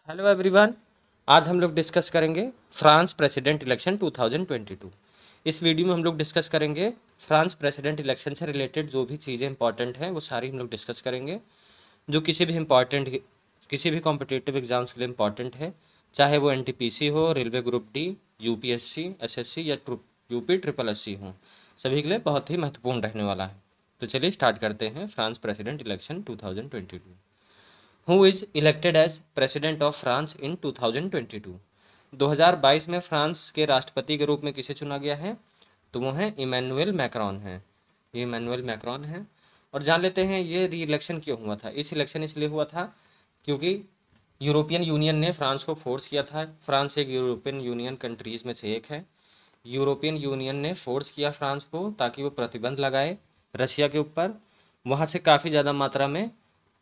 Hello everyone. आज हम लोग डिस्कस करेंगे फ्रांस प्रेसिडेंट इलेक्शन 2022। इस वीडियो में हम लोग डिस्कस करेंगे फ्रांस प्रेसिडेंट इलेक्शन से रिलेटेड जो भी चीज़ें इंपॉर्टेंट हैं वो सारी हम लोग डिस्कस करेंगे, जो किसी भी कॉम्पिटिटिव एग्जाम्स के लिए इंपॉर्टेंट है, चाहे वो एनटीपीसी हो, railway group D, UPSC, SSC या यूपी ट्रिपल एससी हो, सभी के लिए बहुत ही महत्वपूर्ण रहने वाला है। तो चलिए स्टार्ट करते हैं France president election 2022। Who is elected as president of France in 2022। 2022 में फ्रांस के राष्ट्रपति के रूप में किसे चुना गया है? तो वो है इमैनुअल मैक्रॉन है। ये इमैनुअल मैक्रॉन है। और जान लेते हैं ये री इलेक्शन क्यों हुआ था। इस इलेक्शन इसलिए हुआ था क्योंकि यूरोपियन यूनियन ने फ्रांस को फोर्स किया था। फ्रांस एक यूरोपियन यूनियन कंट्रीज में से एक है। यूरोपियन यूनियन ने फोर्स किया फ्रांस को ताकि वो प्रतिबंध लगाए रशिया के ऊपर। वहाँ से काफ़ी ज़्यादा मात्रा में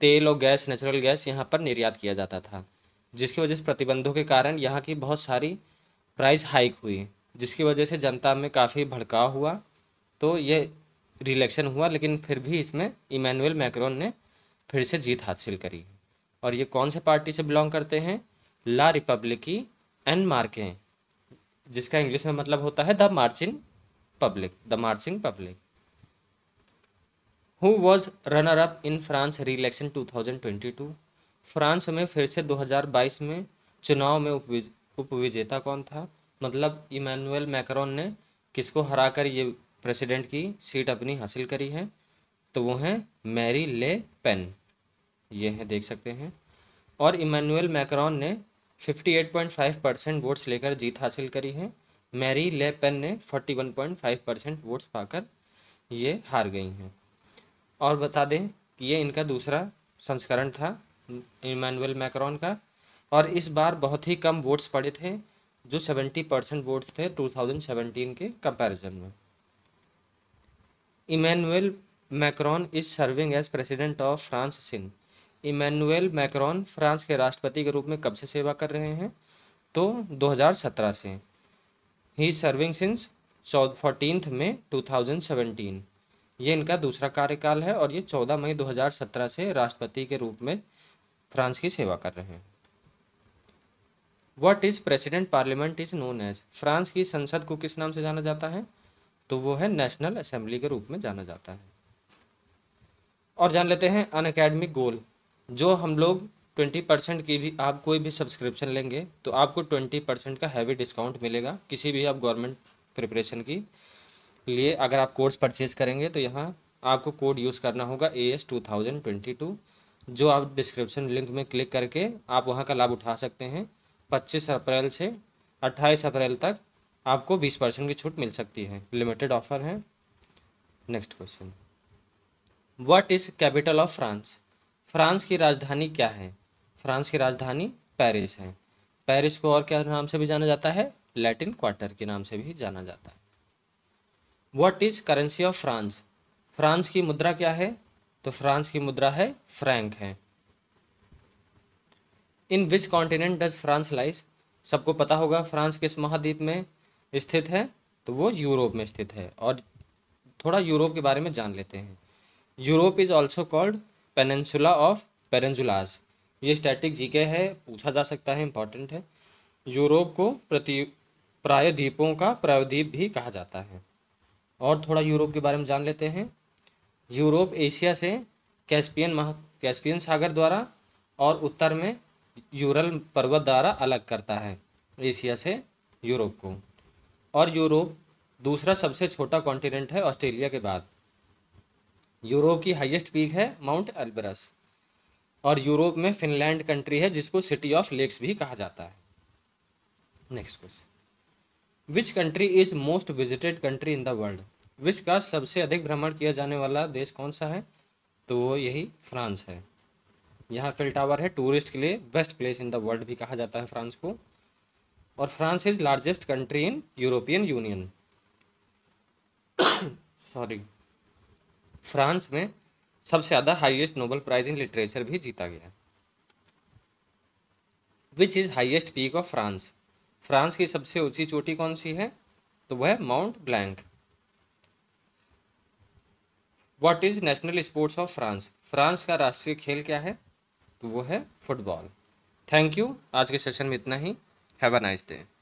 तेल और गैस, नेचुरल गैस यहाँ पर निर्यात किया जाता था, जिसकी वजह से प्रतिबंधों के कारण यहाँ की बहुत सारी प्राइस हाइक हुई, जिसकी वजह से जनता में काफ़ी भड़काव हुआ। तो ये रिलेक्शन हुआ, लेकिन फिर भी इसमें इमैनुअल मैक्रोन ने फिर से जीत हासिल करी। और ये कौन से पार्टी से बिलोंग करते हैं? ला रिपब्लिकी एन मार्के, जिसका इंग्लिश में मतलब होता है the marching public, the marching public. Who was runner up in France री इलेक्शन 2022। फ्रांस में फिर से 2022 में चुनाव में उपविजेता कौन था? मतलब इमैनुअल मैक्रोन ने किसको हराकर ये प्रेसिडेंट की सीट अपनी हासिल करी है? तो वो हैं मैरी ले पेन। ये हैं, देख सकते हैं। और इमैनुअल मैक्रोन ने 58.5% वोट्स लेकर जीत हासिल करी है। मैरी ले पेन ने 41.5% वोट्स पाकर ये हार गई हैं। और बता दें कि ये इनका दूसरा संस्करण था इमैनुअल मैक्रोन का, और इस बार बहुत ही कम वोट्स पड़े थे, जो 70% वोट्स थे 2017 के कंपैरिजन में। Emmanuel Macron is serving as president of France since. Emmanuel Macron France के राष्ट्रपति के रूप में कब से सेवा कर रहे हैं? तो 2017 से। ही इज सर्विंग सिंस 14 मई 2017। ये इनका दूसरा कार्यकाल है और ये 14 मई 2017 से राष्ट्रपति के रूप में फ्रांस की सेवा कर रहे हैं। What is president parliament is known as. France की संसद को किस नाम से जाना जाता है? तो वो है नेशनल असेंबली के रूप में जाना जाता है। और जान लेते हैं अन अकेडमिक गोल। जो हम लोग 20% की भी आप कोई भी सब्सक्रिप्शन लेंगे तो आपको 20% का हैवी डिस्काउंट मिलेगा किसी भी आप गवर्नमेंट प्रिपरेशन की लिए। अगर आप कोर्स परचेज करेंगे तो यहाँ आपको कोड यूज़ करना होगा AS2022, जो आप डिस्क्रिप्शन लिंक में क्लिक करके आप वहाँ का लाभ उठा सकते हैं। 25 अप्रैल से 28 अप्रैल तक आपको 20% की छूट मिल सकती है। लिमिटेड ऑफर है। Next question, what is capital of France. France की राजधानी क्या है? फ्रांस की राजधानी पेरिस है। पेरिस को और क्या नाम से भी जाना जाता है? लैटिन क्वार्टर के नाम से भी जाना जाता है। What is currency of France. France की मुद्रा क्या है? तो फ्रांस की मुद्रा है फ्रैंक है। In which continent does France lies. सबको पता होगा फ्रांस किस महाद्वीप में स्थित है? तो वो यूरोप में स्थित है। और थोड़ा यूरोप के बारे में जान लेते हैं। Europe is also called peninsula of peninsulas. ये स्टैटिक जीके है, पूछा जा सकता है, इंपॉर्टेंट है। यूरोप को प्रायद्वीपों का प्रायद्वीप भी कहा जाता है। और थोड़ा यूरोप के बारे में जान लेते हैं। यूरोप एशिया से कैस्पियन सागर द्वारा और उत्तर में यूरल पर्वत द्वारा अलग करता है एशिया से यूरोप को। और यूरोप दूसरा सबसे छोटा कॉन्टिनेंट है ऑस्ट्रेलिया के बाद। यूरोप की हाईएस्ट पीक है माउंट एल्बरस। और यूरोप में फिनलैंड कंट्री है जिसको सिटी ऑफ लेक्स भी कहा जाता है। Next question, which country is most visited country in the world. विश्व का सबसे अधिक भ्रमण किया जाने वाला देश कौन सा है? तो वो यही फ्रांस है। यहाँ फिल टावर है, टूरिस्ट के लिए best place in the world भी कहा जाता है फ्रांस को। और France is largest country in European Union. Sorry, France में सबसे ज्यादा highest Nobel prize in literature भी जीता गया। Which is highest peak of France. France की सबसे ऊंची चोटी कौन सी है? तो वह Mount Blanc. What is national sports of France. France का राष्ट्रीय खेल क्या है? तो वो है फुटबॉल। Thank you. आज के सेशन में इतना ही। Have a nice day.